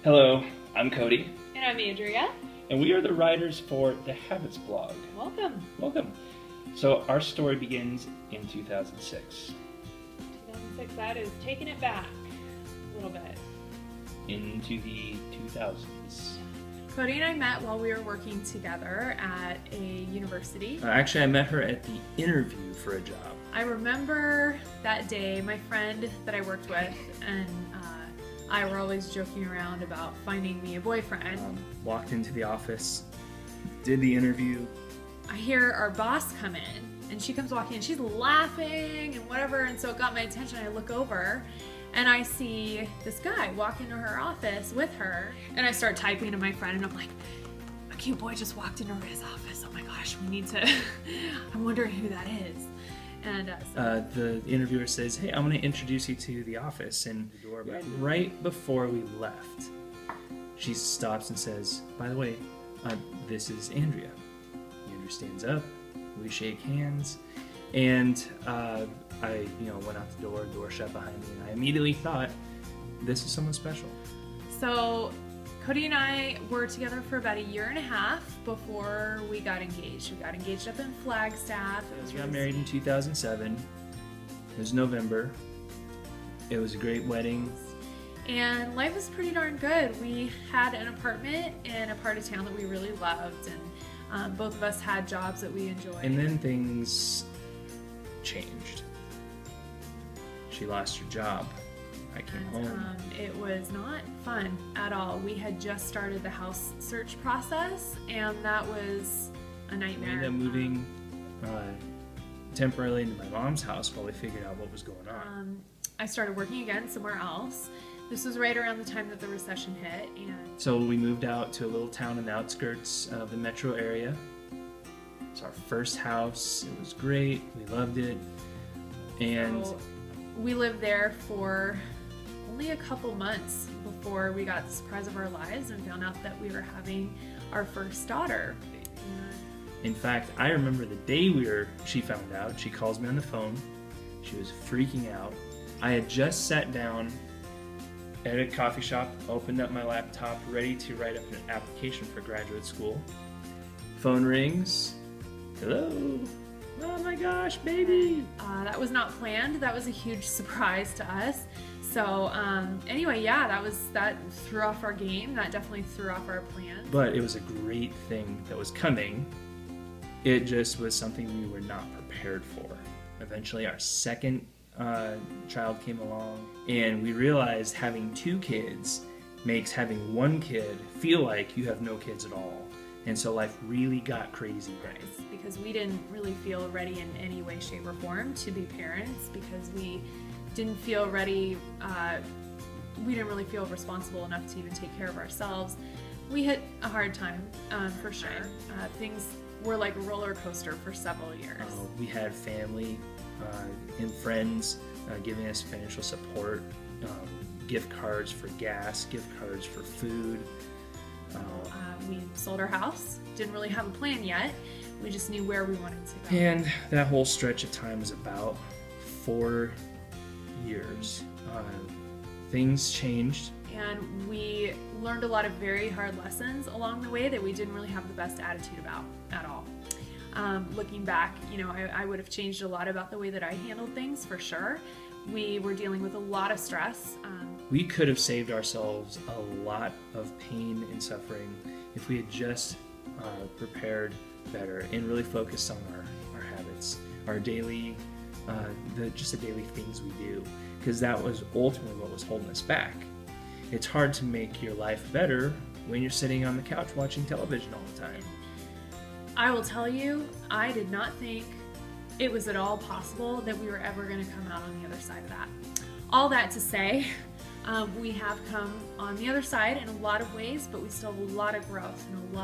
Hello, I'm Cody, And I'm Andrea. and we are the writers for the Habits blog. Welcome. Welcome. So our story begins in 2006. 2006, that is taking it back a little bit. Into the 2000s. Cody and I met while we were working together at a university. Actually, I met her at the interview for a job. I remember that day, my friend that I worked with and I were always joking around about finding me a boyfriend. Walked into the office, did the interview. I hear our boss come in, and she comes walking in, she's laughing and whatever, and so it got my attention. I look over, and I see this guy walk into her office with her, and I start typing to my friend, and I'm like, a cute boy just walked into his office. Oh my gosh, we need to, I'm wondering who that is. And The interviewer says, "Hey, I'm going to introduce you to the office." And the door, right before we left, she stops and says, "By the way, this is Andrea." Andrew stands up. We shake hands, and I, went out the door shut behind me, and I immediately thought, "This is someone special." So Cody and I were together for about a year and a half before we got engaged. We got engaged up in Flagstaff. We got married in 2007. It was November. It was a great wedding. And life was pretty darn good. We had an apartment in a part of town that we really loved, and both of us had jobs that we enjoyed. And then things changed. She lost her job. I came home. It was not fun at all. We had just started the house search process, and that was a nightmare. We ended up moving temporarily into my mom's house while we figured out what was going on. I started working again somewhere else. This was right around the time that the recession hit, and So we moved out to a little town in the outskirts of the metro area. It's our first house. It was great. We loved it. And so we lived there for only a couple months before we got the surprise of our lives and found out that we were having our first daughter. in fact, I remember the day she found out. She calls me on the phone. She was freaking out. I had just sat down at a coffee shop, opened up my laptop, ready to write up an application for graduate school. Phone rings. Hello. Oh my gosh, baby. That was not planned. That was a huge surprise to us. So anyway, yeah, that threw off our game. That definitely threw off our plans. But it was a great thing that was coming. It just was something we were not prepared for. Eventually, our second child came along, and we realized having two kids makes having one kid feel like you have no kids at all. And so life really got crazy. Because we didn't really feel ready in any way, shape, or form to be parents, because we didn't feel ready, we didn't really feel responsible enough to even take care of ourselves. We hit a hard time, for sure. Things were like a roller coaster for several years. We had family and friends giving us financial support, gift cards for gas, gift cards for food. We sold our house, didn't really have a plan yet. We just knew where we wanted to go. And that whole stretch of time was about 4 years. Things changed. And we learned a lot of very hard lessons along the way that we didn't really have the best attitude about at all. Looking back, I would have changed a lot about the way that I handled things, for sure. We were dealing with a lot of stress. We could have saved ourselves a lot of pain and suffering if we had just prepared better and really focused on our habits, our daily, the daily things we do, because that was ultimately what was holding us back. It's hard to make your life better when you're sitting on the couch watching television all the time. I will tell you, I did not think it was at all possible that we were ever going to come out on the other side of that. All that to say, we have come on the other side in a lot of ways, but we still have a lot of growth and a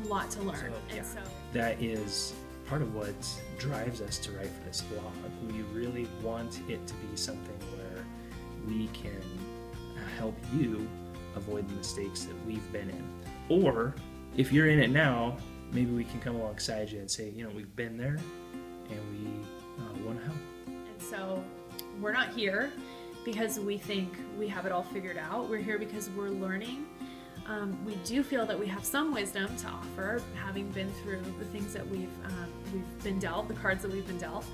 lot to learn. So that is part of what drives us to write for this blog. We really want it to be something where we can help you avoid the mistakes that we've been in. Or if you're in it now, maybe we can come alongside you and say, we've been there and we want to help. And so we're not here because we think we have it all figured out. We're here because we're learning. We do feel that we have some wisdom to offer, having been through the things that we've been dealt, the cards that we've been dealt.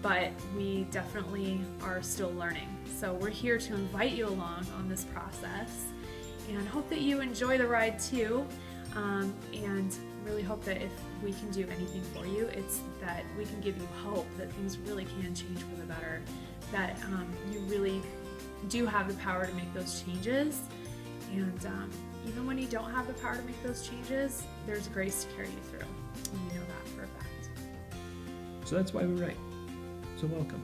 But we definitely are still learning. So we're here to invite you along on this process, and hope that you enjoy the ride too. And really hope that if we can do anything for you, it's that we can give you hope that things really can change for the better, that you really do have the power to make those changes. And even when you don't have the power to make those changes, there's grace to carry you through. And we know that for a fact. So that's why we write. So welcome.